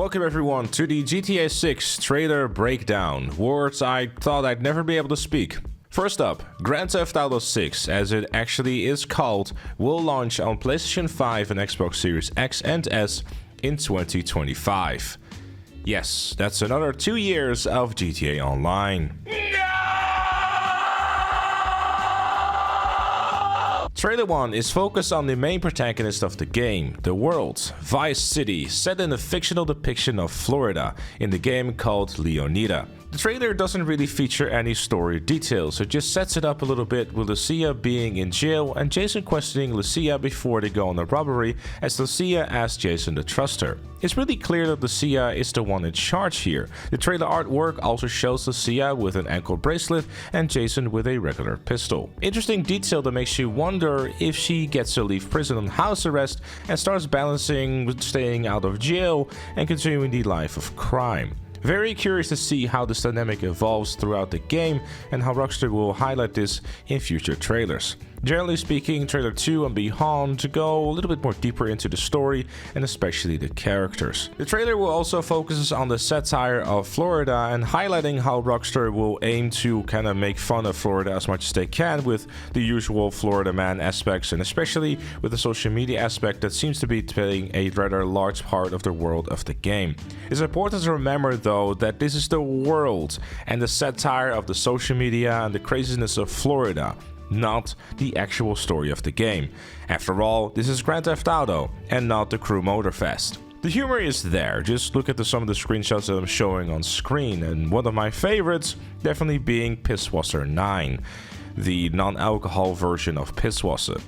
Welcome everyone to the GTA 6 trailer breakdown, words I thought I'd never be able to speak. First up, Grand Theft Auto 6, as it actually is called, will launch on PlayStation 5 and Xbox Series X and S in 2025. Yes, that's another 2 years of GTA Online. Trailer 1 is focused on the main protagonist of the game, the world, Vice City, set in a fictional depiction of Florida in the game called Leonida. The trailer doesn't really feature any story details, it just sets it up a little bit with Lucia being in jail and Jason questioning Lucia before they go on a robbery as Lucia asks Jason to trust her. It's really clear that Lucia is the one in charge here. The trailer artwork also shows Lucia with an ankle bracelet and Jason with a regular pistol. Interesting detail that makes you wonder if she gets to leave prison on house arrest and starts balancing staying out of jail and continuing the life of crime. Very curious to see how this dynamic evolves throughout the game and how Rockstar will highlight this in future trailers. Generally speaking, trailer 2 and beyond go a little bit more deeper into the story and especially the characters. The trailer will also focus on the satire of Florida and highlighting how Rockstar will aim to kind of make fun of Florida as much as they can with the usual Florida man aspects and especially with the social media aspect that seems to be playing a rather large part of the world of the game. It's important to remember though that this is the world and the satire of the social media and the craziness of Florida, not the actual story of the game. After all, this is Grand Theft Auto and not the Crew Motorfest. The humor is there, just look at some of the screenshots that I'm showing on screen, and one of my favorites definitely being Pisswasser 9, the non-alcohol version of Pisswasser.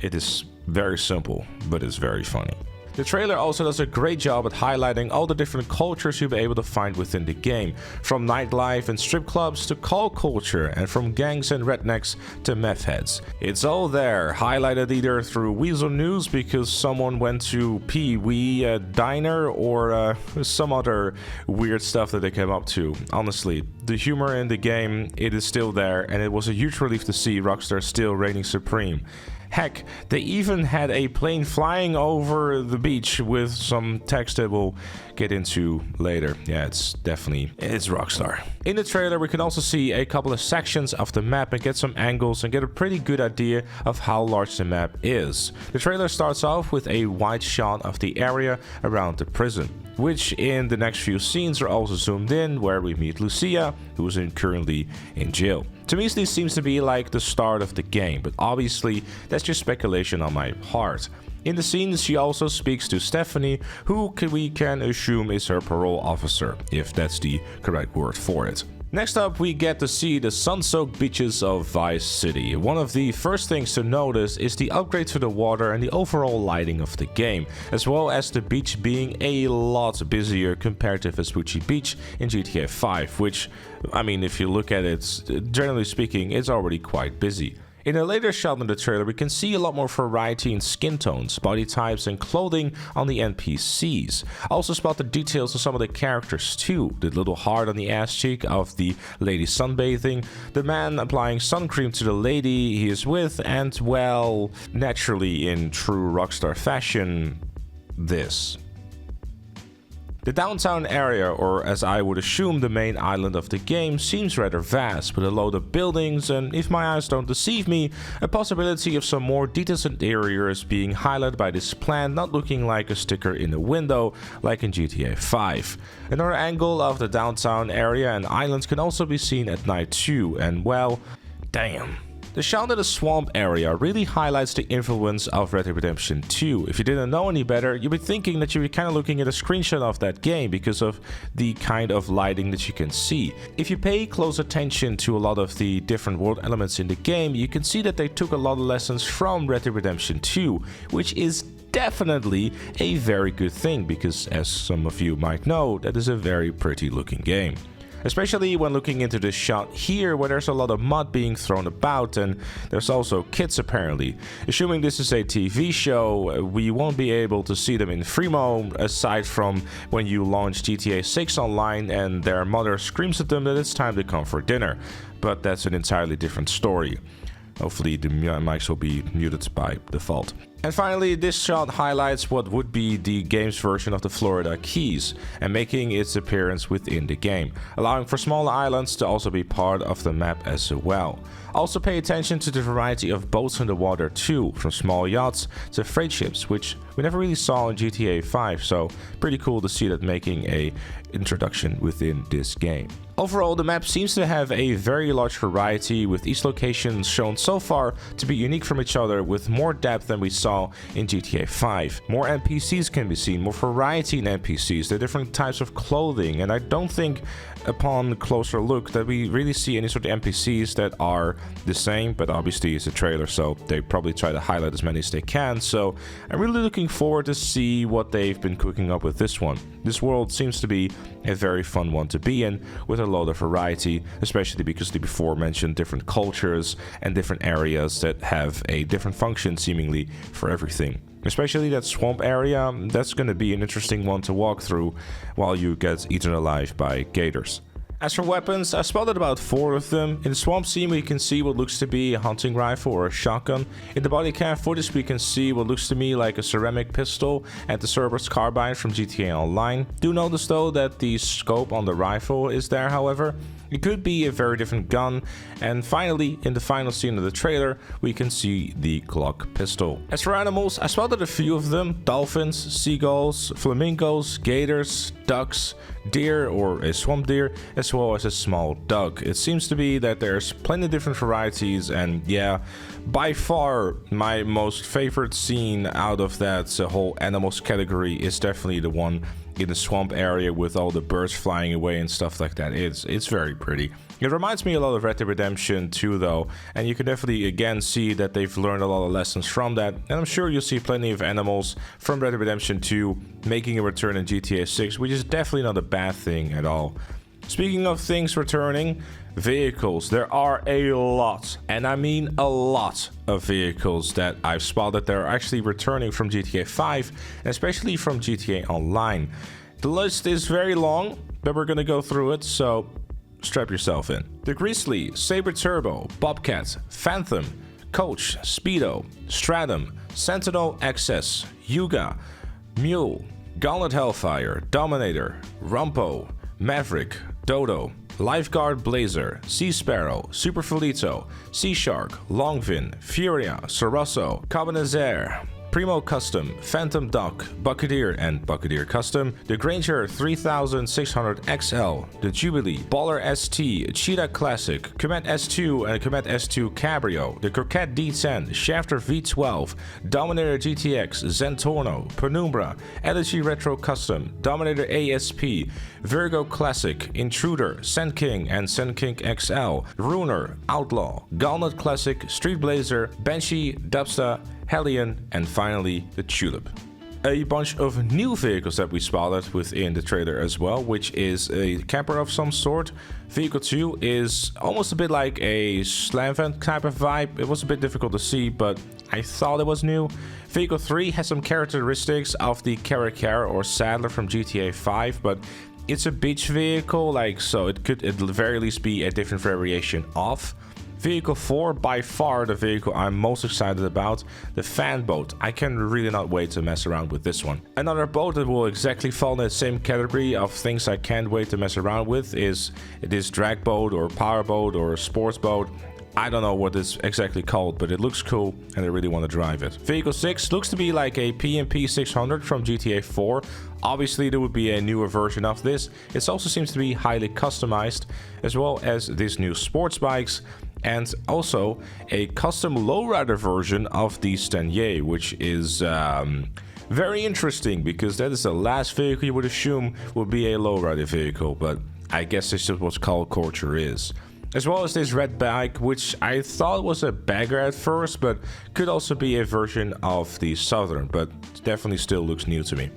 It is very simple, but it's very funny. The trailer also does a great job at highlighting all the different cultures you'll be able to find within the game, from nightlife and strip clubs to call culture, and from gangs and rednecks to meth heads. It's all there, highlighted either through Weasel News because someone went to Pee Wee Diner or some other weird stuff that they came up to. Honestly, the humor in the game, it is still there, and it was a huge relief to see Rockstar still reigning supreme. Heck, they even had a plane flying over the beach with some text that we'll get into later. Yeah, it's Rockstar. In the trailer, we can also see a couple of sections of the map and get some angles and get a pretty good idea of how large the map is. The trailer starts off with a wide shot of the area around the prison, which in the next few scenes are also zoomed in where we meet Lucia, who is currently in jail. To me, this seems to be like the start of the game, but obviously that's just speculation on my part. In the scenes, she also speaks to Stephanie, who we can assume is her parole officer, if that's the correct word for it. Next up, we get to see the sun-soaked beaches of Vice City. One of the first things to notice is the upgrade to the water and the overall lighting of the game, as well as the beach being a lot busier compared to Vespucci Beach in GTA 5, which, I mean, if you look at it, generally speaking, it's already quite busy. In a later shot in the trailer, we can see a lot more variety in skin tones, body types, and clothing on the NPCs. Also spot the details of some of the characters too, the little heart on the ass cheek of the lady sunbathing, the man applying sun cream to the lady he is with, and, well, naturally in true Rockstar fashion, this. The downtown area, or as I would assume the main island of the game, seems rather vast, with a load of buildings and, if my eyes don't deceive me, a possibility of some more detailed interiors being highlighted by this plant not looking like a sticker in a window like in GTA 5. Another angle of the downtown area and islands can also be seen at night too, and well, damn. The shot of the swamp area really highlights the influence of Red Dead Redemption 2. If you didn't know any better, you'd be thinking that you'd be kind of looking at a screenshot of that game because of the kind of lighting that you can see. If you pay close attention to a lot of the different world elements in the game, you can see that they took a lot of lessons from Red Dead Redemption 2, which is definitely a very good thing because, as some of you might know, that is a very pretty looking game. Especially when looking into this shot here where there's a lot of mud being thrown about and there's also kids apparently. Assuming this is a TV show, we won't be able to see them in Fremo aside from when you launch GTA 6 online and their mother screams at them that it's time to come for dinner. But that's an entirely different story. Hopefully the mics will be muted by default. And finally, this shot highlights what would be the game's version of the Florida Keys and making its appearance within the game, allowing for smaller islands to also be part of the map as well. Also pay attention to the variety of boats in the water too, from small yachts to freight ships, which we never really saw in GTA 5, so pretty cool to see that making a introduction within this game. Overall, the map seems to have a very large variety, with each location shown so far to be unique from each other with more depth than we saw in GTA 5. More NPCs can be seen, more variety in NPCs, the different types of clothing, and I don't think upon closer look that we really see any sort of NPCs that are the same, but obviously it's a trailer, so they probably try to highlight as many as they can, so I'm really looking forward to see what they've been cooking up with this one. This world seems to be a very fun one to be in, with a lot of variety, especially because the before mentioned different cultures and different areas that have a different function seemingly for everything. Especially that swamp area, that's going to be an interesting one to walk through while you get eaten alive by gators. As for weapons, I spotted about 4 of them. In the swamp scene we can see what looks to be a hunting rifle or a shotgun. In the body cam footage we can see what looks to me like a ceramic pistol and the Cerberus carbine from GTA Online. Do notice though that the scope on the rifle is there, however. It could be a very different gun. And finally, in the final scene of the trailer, we can see the Glock pistol. As for animals, I spotted a few of them: dolphins, seagulls, flamingos, gators, ducks, deer or a swamp deer, as well as a small duck. It seems to be that there's plenty of different varieties, and yeah, by far my most favorite scene out of that whole animals category is definitely the one in the swamp area with all the birds flying away and stuff like that. It's very pretty. It reminds me a lot of Red Dead Redemption 2 though, and you can definitely again see that they've learned a lot of lessons from that, and I'm sure you'll see plenty of animals from Red Dead Redemption 2 making a return in GTA 6, which is definitely not a bad thing at all. Speaking of things returning, vehicles. There are a lot, and I mean a lot, of vehicles that I've spotted that are actually returning from GTA 5, and especially from GTA Online. The list is very long, but we're gonna go through it, so strap yourself in. The Grizzly, Sabre Turbo, Bobcat, Phantom, Coach, Speedo, Stratum, Sentinel XS, Yuga, Mule, Gauntlet Hellfire, Dominator, Rumpo, Maverick, Dodo, Lifeguard Blazer, Sea Sparrow, Super Felito, Sea Shark, Longvin, Furia, Sorosso, Cabernet, Primo Custom, Phantom Duck, Buccaneer and Buccaneer Custom, the Granger 3600 XL, the Jubilee, Baller ST, Cheetah Classic, Comet S2 and Comet S2 Cabrio, the Croquette D10, Shafter V12, Dominator GTX, Zentorno, Penumbra, Elegy Retro Custom, Dominator ASP, Virgo Classic, Intruder, Sand King and Sand King XL, Runer, Outlaw, Gauntlet Classic, Street Blazer, Banshee, Dubsta, Hellion, and finally the Tulip. A bunch of new vehicles that we spotted within the trailer as well, which is a camper of some sort. Vehicle 2 is almost a bit like a slam vent type of vibe. It was a bit difficult to see, but I thought it was new. Vehicle 3 has some characteristics of the Caracara or Saddler from GTA 5, but it's a beach vehicle, so it could at the very least be a different variation of. Vehicle 4, by far the vehicle I'm most excited about, the fan boat. I can really not wait to mess around with this one. Another boat that will exactly fall in the same category of things I can't wait to mess around with is this drag boat or power boat or sports boat. I don't know what it's exactly called, but it looks cool and I really want to drive it. Vehicle 6 looks to be like a PMP 600 from GTA 4. Obviously there would be a newer version of this. It also seems to be highly customized, as well as these new sports bikes, and also a custom lowrider version of the Stanier, which is very interesting because that is the last vehicle you would assume would be a lowrider vehicle, but I guess it's just what call culture is. As well as this red bike, which I thought was a bagger at first, but could also be a version of the Southern, but definitely still looks new to me.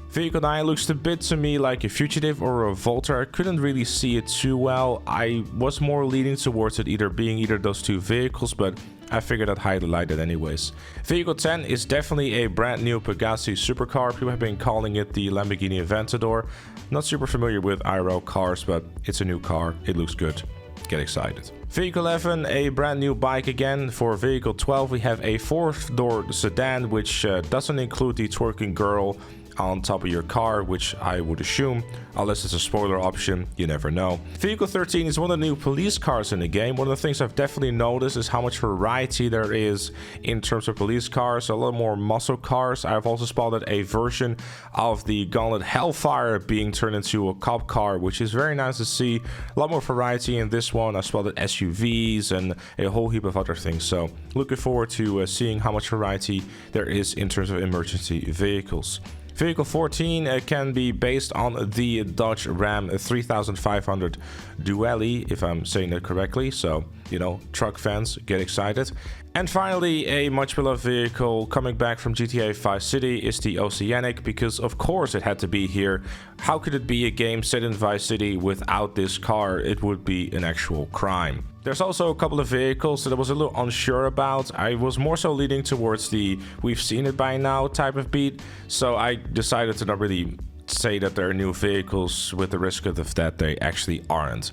Vehicle 9 looks a bit to me like a Fugitive or a Volta. I couldn't really see it too well. I was more leaning towards it being either those two vehicles, but I figured I'd highlight it anyways. Vehicle 10 is definitely a brand new Pegassi supercar. People have been calling it the Lamborghini Aventador. Not super familiar with IRL cars, but it's a new car. It looks good. get excited. Vehicle 11, a brand new bike again. For vehicle 12, we have a 4-door sedan, which doesn't include the twerking girl on top of your car, which I would assume, unless it's a spoiler option, you never know. Vehicle 13 is one of the new police cars in the game. One of the things I've definitely noticed is how much variety there is in terms of police cars, a lot more muscle cars. I've also spotted a version of the Gauntlet Hellfire being turned into a cop car, which is very nice to see. A lot more variety in this one. I spotted SUVs and a whole heap of other things, so looking forward to seeing how much variety there is in terms of emergency vehicles. Vehicle 14 can be based on the Dodge Ram 3500 Dually, if I'm saying that correctly. So, you know, truck fans, get excited. And finally, a much beloved vehicle coming back from GTA Vice City is the Oceanic, because of course it had to be here. How could it be a game set in Vice City without this car? It would be an actual crime. There's also a couple of vehicles that I was a little unsure about. I was more so leaning towards the we've seen it by now type of beat, so I decided to not really say that there are new vehicles with the risk of that they actually aren't.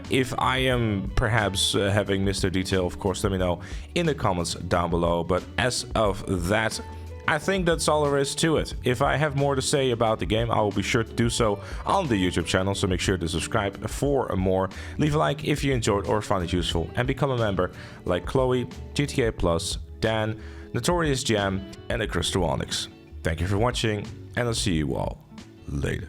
If I am perhaps having missed a detail, of course let me know in the comments down below, but as of that, I think that's all there is to it. If I have more to say about the game, I will be sure to do so on the YouTube channel, so make sure to subscribe for more. Leave a like if you enjoyed or found it useful, and become a member like Chloe, GTA Plus, Dan, Notorious Jam, and the Crystal Onyx. Thank you for watching, and I'll see you all later.